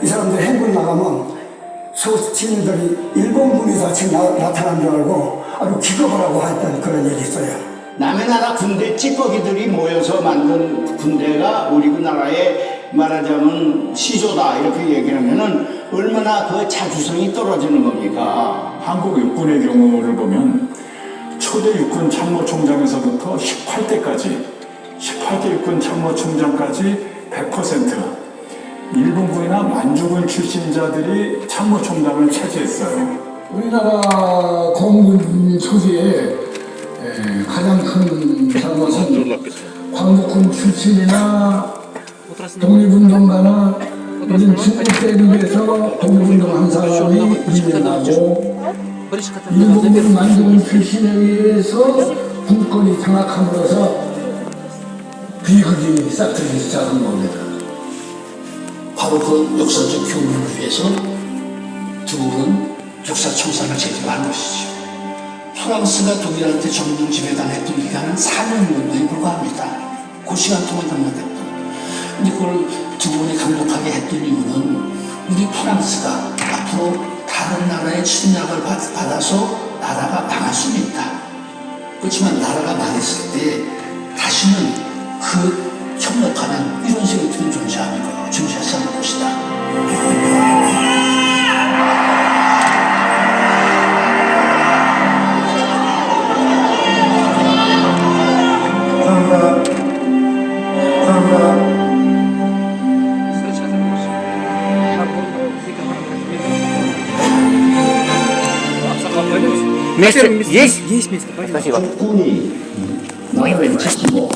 이 사람들 해군 나가면 소시민들이 일본군이 같이 나타난 줄 알고 아주 기겁을 하고 했던 그런 일이 있어요. 남의 나라 군대 찌꺼기들이 모여서 만든 군대가 우리 나라의 말하자면 시조다 이렇게 얘기하면은 얼마나 그 자주성이 떨어지는 겁니까? 한국 육군의 경우를 보면 초대 육군 참모총장에서부터 18대까지 18대 육군 참모총장까지 100% 일본군이나 만주군 출신자들이 참모총장을 차지했어요. 우리나라 공군 소수의 가장 큰 잘못은 광복군 출신이나 독립운동가나 이런 중국 대륙에서 독립운동한 사람이 유명하고 일본군 만주군 출신에 의해서 군권이 장악함으로써 비극이 싹트기 시작한 겁니다. 바로 그 역사적 교훈을 위해서 중국은 역사청산을 제대로 한 것이죠. 프랑스가 독일한테 점령 지배당했던 기간은 4년 정도에 불과합니다. 그 시간 동안 장악했던. 근데 그걸 중국이 강력하게 했던 이유는 우리 프랑스가 앞으로 다른 나라의 침략을 받아서 나라가 망할 수는 있다. 그렇지만 나라가 망했을 때 다시는 그 협력하는 이런 세력들은 존재하지 않을 것이다. Есть место. Спасибо. 국군이 나라를 지키고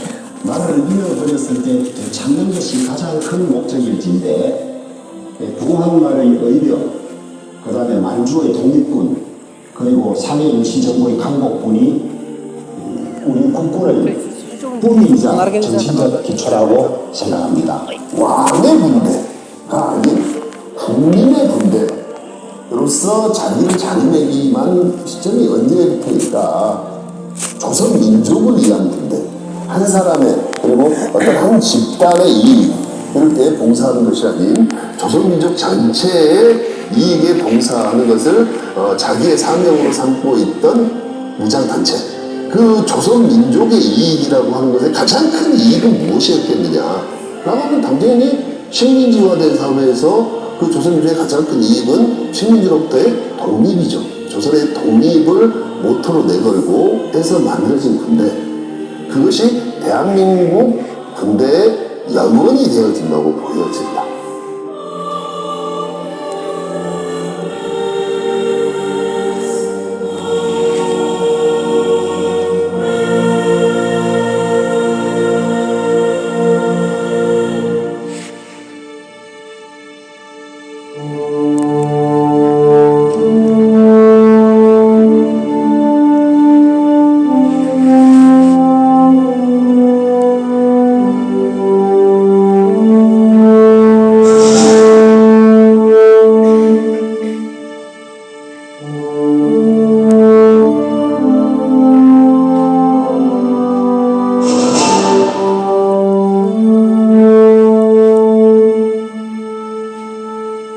나라를 잃어버렸을 때 찾는 것이 가장 큰 목적일진데 부항만의 의병, 그 다음에 만주의 독립군, 그리고 상해 임시정부의 강복군이 우리 국군의 뿌리이자 정신적 기초라고 생각합니다. 왕의 군대가 아닌 국민의 군대로서 자기를 자리매김한 시점이 언제부터일까? 조선 민족을 위한 군대, 한 사람의 그리고 어떤 한 집단의 이익을 때 봉사하는 것이 아닌 조선민족 전체의 이익에 봉사하는 것을 자기의 사명으로 삼고 있던 무장단체, 그 조선민족의 이익이라고 하는 것의 가장 큰 이익은 무엇이었겠느냐 라고 하면 당연히 식민지화된 사회에서 그 조선민족의 가장 큰 이익은 식민지로부터의 독립이죠. 조선의 독립을 모토로 내걸고 해서 만들어진 군대, 그것이 대한민국 군대의 염원이 되어진다고 보여집니다.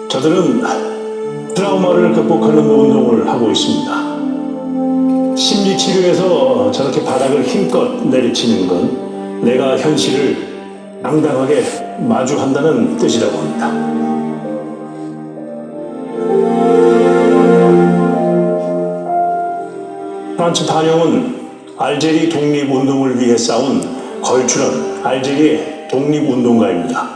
저들은 트라우마를 극복하는 운동을 하고 있습니다. 심리치료에서 저렇게 바닥을 힘껏 내리치는 건 내가 현실을 당당하게 마주한다는 뜻이라고 합니다. 프란츠 파뇽은 알제리 독립운동을 위해 싸운 걸출한 알제리의 독립운동가입니다.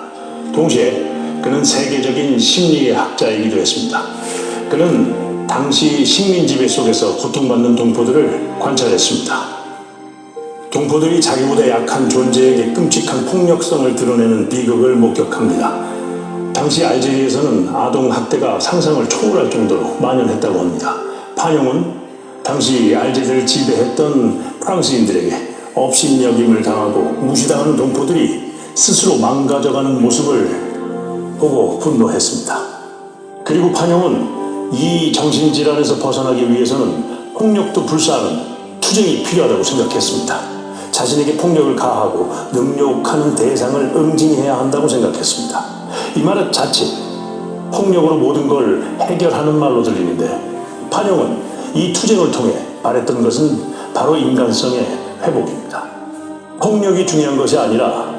동시에 그는 세계적인 심리의 학자이기도 했습니다. 그는 당시 식민지배 속에서 고통받는 동포들을 관찰했습니다. 동포들이 자기보다 약한 존재에게 끔찍한 폭력성을 드러내는 비극을 목격합니다. 당시 알제리에서는 아동 학대가 상상을 초월할 정도로 만연했다고 합니다. 파뇽은 당시 알제리를 지배했던 프랑스인들에게 업신여김을 당하고 무시당하는 동포들이 스스로 망가져가는 모습을 보고 분노했습니다. 그리고 파뇽은 이 정신질환에서 벗어나기 위해서는 폭력도 불사하는 투쟁이 필요하다고 생각했습니다. 자신에게 폭력을 가하고 능욕하는 대상을 응징해야 한다고 생각했습니다. 이 말은 자칫 폭력으로 모든 걸 해결하는 말로 들리는데 판영은 이 투쟁을 통해 바랬던 것은 바로 인간성의 회복입니다. 폭력이 중요한 것이 아니라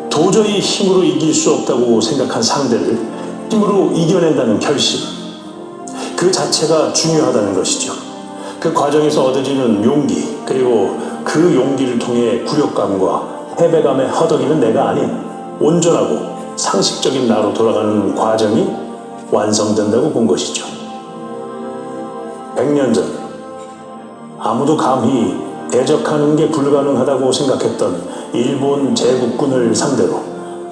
도저히 힘으로 이길 수 없다고 생각한 상대를 힘으로 이겨낸다는 결심, 그 자체가 중요하다는 것이죠. 그 과정에서 얻어지는 용기, 그리고 그 용기를 통해 굴욕감과 패배감에 허덕이는 내가 아닌 온전하고 상식적인 나로 돌아가는 과정이 완성된다고 본 것이죠. 100년 전 아무도 감히 대적하는 게 불가능하다고 생각했던 일본 제국군을 상대로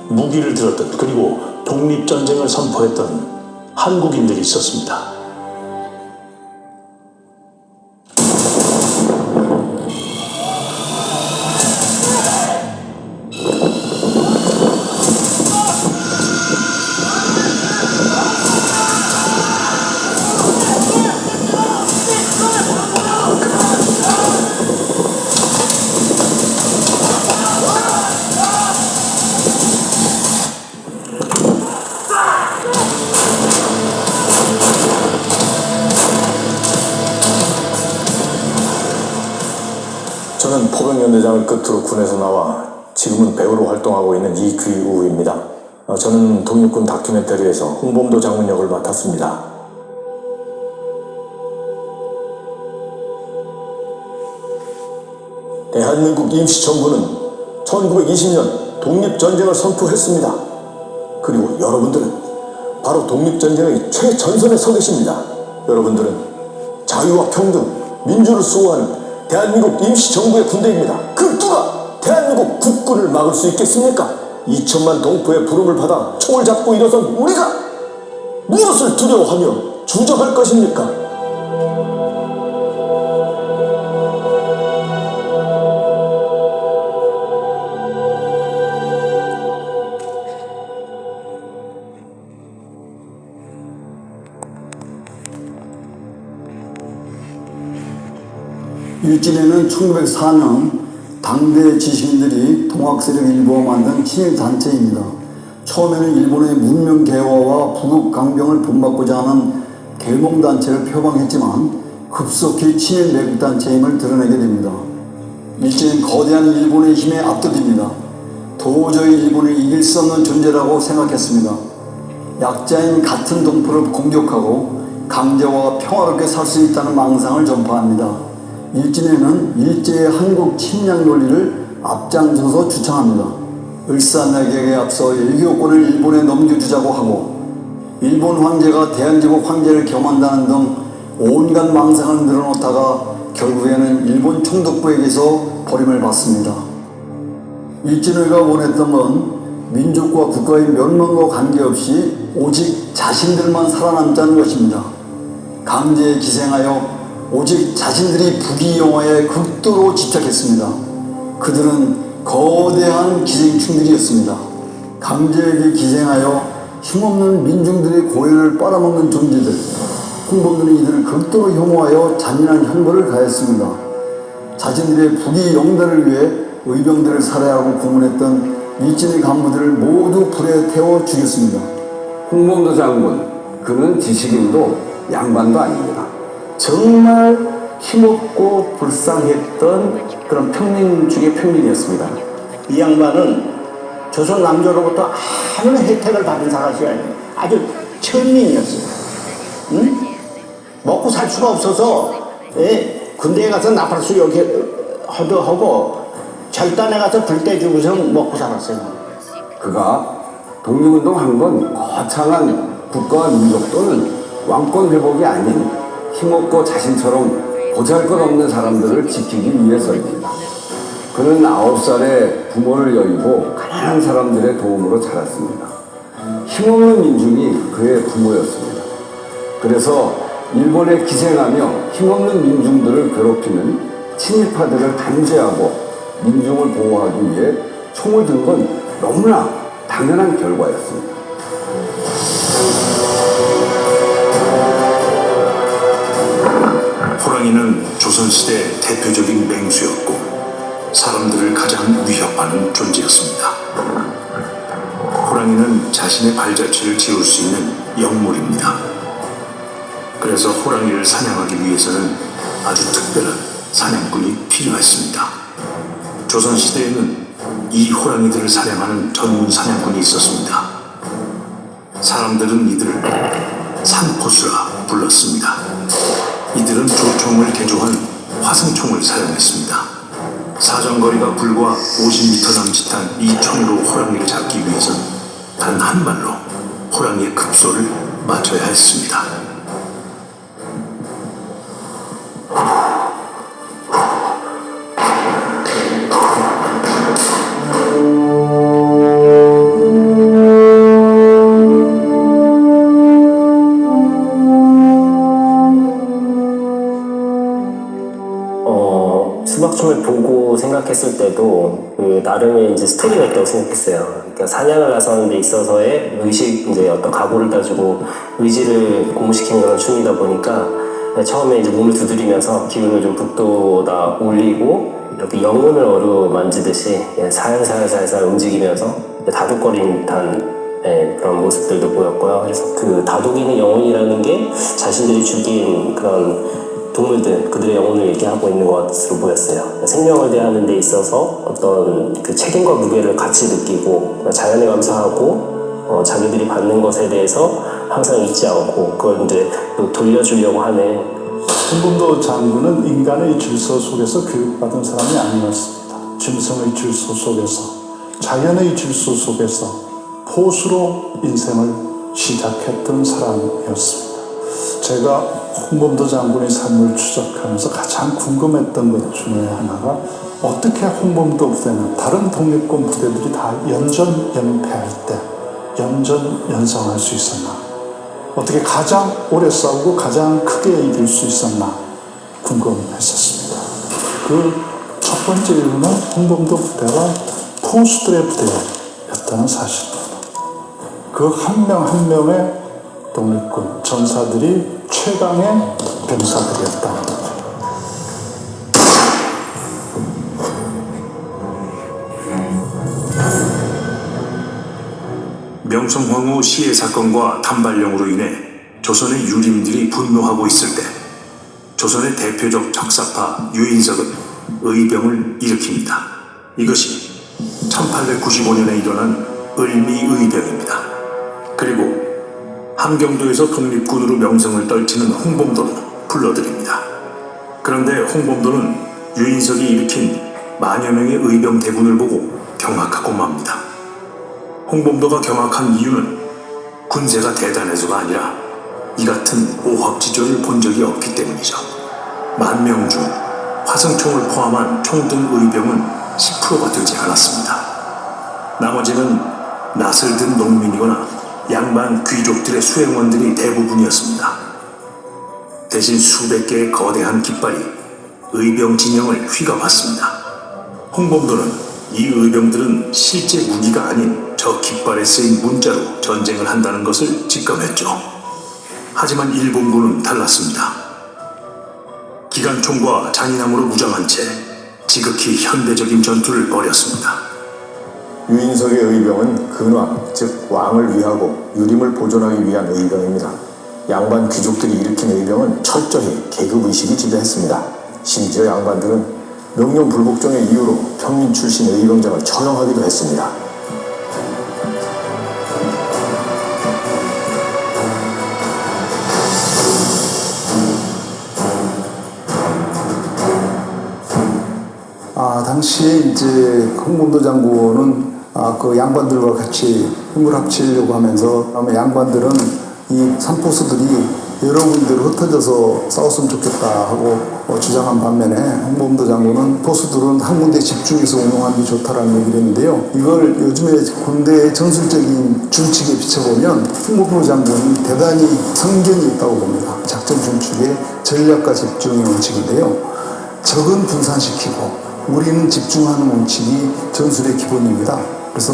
무기를 들었던, 그리고 독립전쟁을 선포했던 한국인들이 있었습니다. 저는 포병연대장을 끝으로 군에서 나와 지금은 배우로 활동하고 있는 이귀우입니다. 저는 독립군 다큐멘터리에서 홍범도 장군 역을 맡았습니다. 대한민국 임시정부는 1920년 독립전쟁을 선포했습니다. 그리고 여러분들은 바로 독립전쟁의 최전선에 서 계십니다. 여러분들은 자유와 평등, 민주를 수호하는 대한민국 임시정부의 군대입니다. 그 누가 대한민국 국군을 막을 수 있겠습니까? 2천만 동포의 부름을 받아 총을 잡고 일어선 우리가 무엇을 두려워하며 주저할 것입니까? 일진회는 1904년 당대 지식인들이 동학세력 일부가 만든 친일단체입니다. 처음에는 일본의 문명 개화와 부국 강병을 본받고자 하는 계몽단체를 표방했지만 급속히 친일 매국단체임을 드러내게 됩니다. 일제는 거대한 일본의 힘에 압도됩니다. 도저히 일본을 이길 수 없는 존재라고 생각했습니다. 약자인 같은 동포를 공격하고 강제와 평화롭게 살 수 있다는 망상을 전파합니다. 일진회는 일제의 한국 침략 논리를 앞장서서 주창합니다. 을사내격에 앞서 일교권을 일본에 넘겨주자고 하고 일본 황제가 대한제국 황제를 겸한다는 등 온갖 망상을 늘어놓다가 결국에는 일본 총독부에게서 버림을 받습니다. 일진회가 원했던 건 민족과 국가의 멸망과 관계없이 오직 자신들만 살아남자는 것입니다. 강제에 기생하여 오직 자신들이 부귀영화에 극도로 집착했습니다. 그들은 거대한 기생충들이었습니다. 강제에게 기생하여 힘없는 민중들의 고연을 빨아먹는 존재들. 홍범도는 이들을 극도로 혐오하여 잔인한 형벌을 가했습니다. 자신들의 부귀영달을 위해 의병들을 살해하고 고문했던 일진의 간부들을 모두 불에 태워 죽였습니다. 홍범도 장군, 그는 지식인도 양반도 아닙니다. 정말 힘없고 불쌍했던 그런 평민 중의 평민이었습니다. 이 양반은 조선 남조로부터 아무런 혜택을 받은 사람이 아니에요. 아주 천민이었어요. 응? 먹고 살 수가 없어서 군대에 가서 나팔수 이렇게 허드하고 절단에 가서 불 떼주고서 먹고 살았어요. 그가 독립운동한 건 거창한 국가와 민족 또는 왕권 회복이 아닌 힘없고 자신처럼 보잘것없는 사람들을 지키기 위해서입니다. 그는 9살에 부모를 여의고 가난한 사람들의 도움으로 자랐습니다. 힘없는 민중이 그의 부모였습니다. 그래서 일본에 기생하며 힘없는 민중들을 괴롭히는 친일파들을 단죄하고 민중을 보호하기 위해 총을 든 건 너무나 당연한 결과였습니다. 호랑이는 조선시대 대표적인 맹수였고 사람들을 가장 위협하는 존재였습니다. 호랑이 호랑이는 자신의 발자취를 지울 수 있는 영물입니다. 그래서 호랑이를 사냥하기 위해서는 아주 특별한 사냥꾼이 필요했습니다. 조선시대에는 이 호랑이들을 사냥하는 전문 사냥꾼이 있었습니다. 사람들은 이들을 산포수라 불렀습니다. 이들은 조총을 개조한 화승총을 사용했습니다. 사정거리가 불과 50m 남짓한 이 총으로 호랑이를 잡기 위해선 단 한 발로 호랑이의 급소를 맞춰야 했습니다. 수박총을 보고 생각했을 때도 그 나름의 이제 스토리가 있다고 생각했어요. 그러니까 사냥을 나서는 데 있어서의 의식, 이제 어떤 각오를 따지고 의지를 고무시키는 그런 춤이다 보니까 처음에 이제 몸을 두드리면서 기운을 좀 북돋아 올리고 이렇게 영혼을 어루만지듯이 살살살살 움직이면서 다독거리는 듯한 그런 모습들도 보였고요. 그래서 그 다독이는 영혼이라는 게 자신들이 죽인 그런 동물들, 그들의 영혼을 얘기하고 있는 것으로 보였어요. 생명을 대하는 데 있어서 어떤 그 책임과 무게를 같이 느끼고 자연에 감사하고 자기들이 받는 것에 대해서 항상 잊지 않고 그걸 이제 또 돌려주려고 하는. 홍범도 장군은 인간의 질서 속에서 교육받은 사람이 아니었습니다. 짐승의 질서 속에서, 자연의 질서 속에서 포수로 인생을 시작했던 사람이었습니다. 제가 홍범도 장군의 삶을 추적하면서 가장 궁금했던 것 중에 하나가 어떻게 홍범도 부대는 다른 독립군 부대들이 다 연전연패할 때 연전연승할 수 있었나? 어떻게 가장 오래 싸우고 가장 크게 이길 수 있었나? 궁금했었습니다. 그 첫 번째 이유는 홍범도 부대가 포수들의 부대였다는 사실입니다. 그 한 명 한 명의 독립군 전사들이 최강의 병사들이었다는 거죠. 명성황후 시해 사건과 단발령으로 인해 조선의 유림들이 분노하고 있을 때 조선의 대표적 적사파 유인석은 의병을 일으킵니다. 이것이 1895년에 일어난 을미의병입니다. 그리고 함경도에서 독립군으로 명성을 떨치는 홍범도를 불러들입니다. 그런데 홍범도는 유인석이 일으킨 만여 명의 의병 대군을 보고 경악하고 맙니다. 홍범도가 경악한 이유는 군세가 대단해서가 아니라 이 같은 오합지졸을 본 적이 없기 때문이죠. 10,000명 중 화승총을 포함한 총등 의병은 10%가 되지 않았습니다. 나머지는 낯을 든 농민이거나 양반 귀족들의 수행원들이 대부분이었습니다. 대신 수백 개의 거대한 깃발이 의병 진영을 휘감았습니다. 홍범도는 이 의병들은 실제 무기가 아닌 저 깃발에 쓰인 문자로 전쟁을 한다는 것을 직감했죠. 하지만 일본군은 달랐습니다. 기관총과 잔인함으로 무장한 채 지극히 현대적인 전투를 벌였습니다. 유인석의 의병은 근왕, 즉 왕을 위하고 유림을 보존하기 위한 의병입니다. 양반 귀족들이 일으킨 의병은 철저히 계급의식이 지배했습니다. 심지어 양반들은 명령 불복종의 이유로 평민 출신 의병장을 처형하기도 했습니다. 당시에 이제 홍범도 장군은 그 양반들과 같이 힘을 합치려고 하면서 양반들은 이 산포수들이 여러 군데로 흩어져서 싸웠으면 좋겠다 하고 주장한 반면에 홍범도 장군은 포수들은 한 군데 집중해서 운용하는 게 좋다라는 얘기를 했는데요. 이걸 요즘에 군대의 전술적인 준칙에 비춰보면 홍범도 장군이 대단히 성견이 있다고 봅니다. 작전 준칙의 전략과 집중의 원칙인데요. 적은 분산시키고 우리는 집중하는 원칙이 전술의 기본입니다. 그래서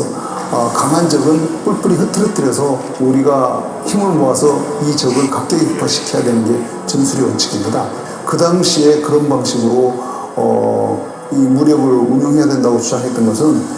강한 적은 뿔뿔이 흐트러뜨려서 우리가 힘을 모아서 이 적을 각격이파시켜야 되는 게 전술의 원칙입니다. 그 당시에 그런 방식으로 이 무력을 운영해야 된다고 주장했던 것은